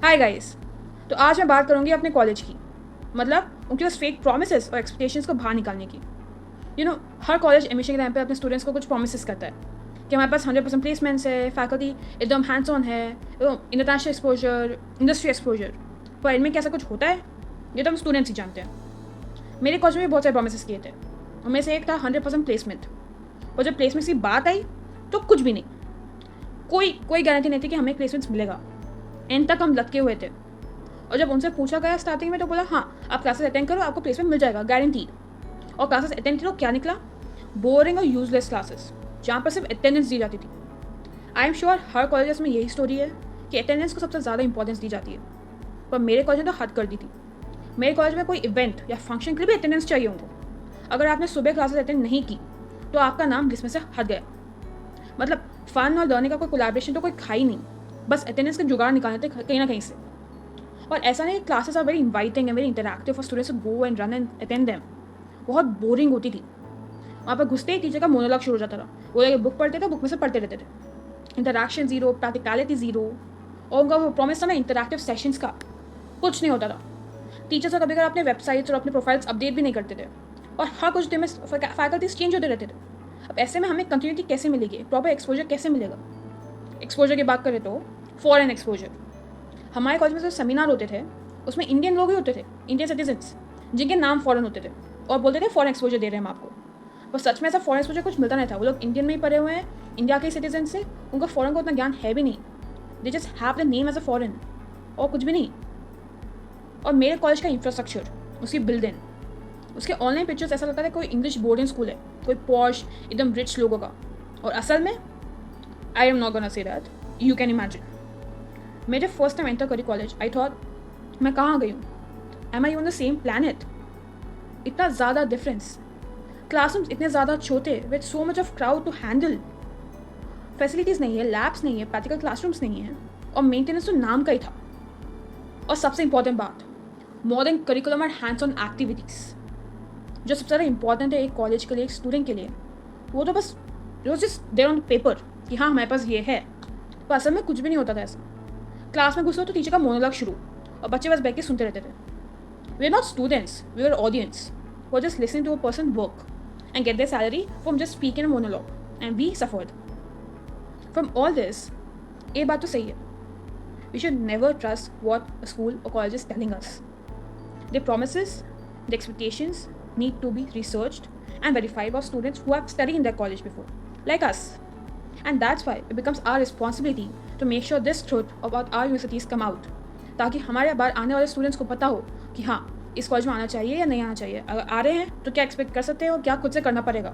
Hi guys. तो आज मैं बात करूँगी अपने कॉलेज की, मतलब उनके पास फेक प्रॉमिसेस और एक्सपेक्टेशंस को बाहर निकालने की। हर कॉलेज एडमिशन के टाइम पे अपने स्टूडेंट्स को कुछ प्रॉमिसेस करता है कि हमारे पास 100% प्लेसमेंट्स है, फैकल्टी एकदम हैंड्स ऑन है, इंटरनेशनल एक्सपोजर, इंडस्ट्री एक्सपोजर। पर इनमें कैसा कुछ होता है ये तो हम स्टूडेंट्स ही जानते हैं। मेरे कॉलेज में भी बहुत सारे प्रॉमिसेस किए थे, उनमें से एक था 100% प्लेसमेंट। और जब प्लेसमेंट की बात आई तो कुछ भी नहीं, कोई गारंटी नहीं थी कि हमें प्लेसमेंट्स मिलेगा। एंड तक हम लटके हुए थे। और जब उनसे पूछा गया स्टार्टिंग में तो बोला हाँ आप क्लासेस अटेंड करो, आपको प्लेसमेंट मिल जाएगा गारंटीड। और क्लासेस अटेंड करो, क्या निकला? बोरिंग और यूजलेस क्लासेस जहाँ पर सिर्फ अटेंडेंस दी जाती थी। I am sure her colleges में यही स्टोरी है कि अटेंडेंस को सबसे ज़्यादा इंपॉर्टेंस दी जाती है। पर मेरे कॉलेज ने तो हद कर दी थी। मेरे कॉलेज में कोई इवेंट या फंक्शन के लिए भी अटेंडेंस चाहिए उनको। अगर आपने सुबह क्लासेस अटेंड नहीं की तो आपका नाम लिस्ट में से हट गया। मतलब फन और लर्निंग का कोई कोलैबोरेशन तो कोई खा ही नहीं, बस अटेंडेंस के जुगाड़ निकालने थे कहीं ना कहीं से। और ऐसा नहीं, classes are very inviting and very interactive for students to go and run and attend them. बहुत बोरिंग होती थी। वहाँ पर घुसते ही टीचर का मोनोलॉग शुरू हो जाता था। वो लोग बुक पढ़ते थे, बुक में से पढ़ते रहते थे। Interaction zero, practicality zero. और उनका वो प्रॉमिस था ना इंटरैक्टिव सेशंस का, कुछ नहीं होता था। टीचर्स कभी कभी अपने वेबसाइट्स और अपने प्रोफाइल्स अपडेट भी नहीं करते थे। और हर कुछ दिन में फैकल्टीज चेंज होते रहते थे। अब ऐसे में हमें कंटिन्यूटी कैसे मिलेगी, प्रॉपर एक्सपोजर कैसे मिलेगा? एक्सपोजर की बात करें तो फॉरेन एक्सपोजर। हमारे कॉलेज में जो सेमिनार होते थे उसमें इंडियन लोग ही होते थे, इंडियन सिटीजन्स जिनके नाम फॉरेन होते थे, और बोलते थे फॉरेन एक्सपोजर दे रहे हैं हम आपको। पर सच में ऐसा फॉरेन एक्सपोजर कुछ मिलता नहीं था। वो लोग इंडियन में ही पढ़े हुए हैं, इंडिया के सिटीजन से, उनका फॉरेन का उतना ज्ञान है भी नहीं। They just have the name as a foreign, और कुछ भी नहीं। और मेरे कॉलेज का इंफ्रास्ट्रक्चर, उसकी बिल्डिंग, उसके ऑनलाइन पिक्चर्स ऐसा लगता था कोई इंग्लिश बोर्डिंग स्कूल है, कोई पॉश एकदम रिच लोगों का। और असल में I am not gonna say that, you can imagine. मेरे फर्स्ट टाइम एंटर करी कॉलेज, आई थॉट मैं कहाँ गई हूँ? Am I on the same planet? इतना ज़्यादा डिफरेंस, क्लासरूम्स इतने ज़्यादा छोटे with so much of crowd to handle, facilities नहीं है, लैब्स नहीं है, प्रैक्टिकल क्लासरूम्स नहीं है, और मेंटेनेंस तो नाम का ही था। और सबसे इंपॉर्टेंट बात, मॉडर्न करिकुलम और हैंड्स ऑन एक्टिविटीज़ जो सबसे ज़्यादा इंपॉर्टेंट है एक कॉलेज के लिए, एक स्टूडेंट के लिए। वो तो बस जस्ट देयर ऑन पेपर कि हाँ हमारे पास ये है, पर असल में कुछ भी नहीं होता था ऐसा। क्लास में घुसो तो टीचर का मोनोलॉग शुरू, और बच्चे बस बैठ के सुनते रहते थे। We are not students, we are audience who are just listening to a person work and get their salary from just speaking a monologue, and we suffered from all this. ये बात तो सही है, we should never trust what a school or college is telling us. Their promises, the expectations need to be researched and verified by students who have studied in their college before, like us. And that's why it becomes our responsibility to make sure this truth about our universities come out, ताकि हमारे बाहर आने वाले students को पता हो कि हाँ इस कॉलेज में आना चाहिए या नहीं आना चाहिए। अगर आ रहे हैं तो क्या एक्सपेक्ट कर सकते हैं और क्या खुद से करना पड़ेगा।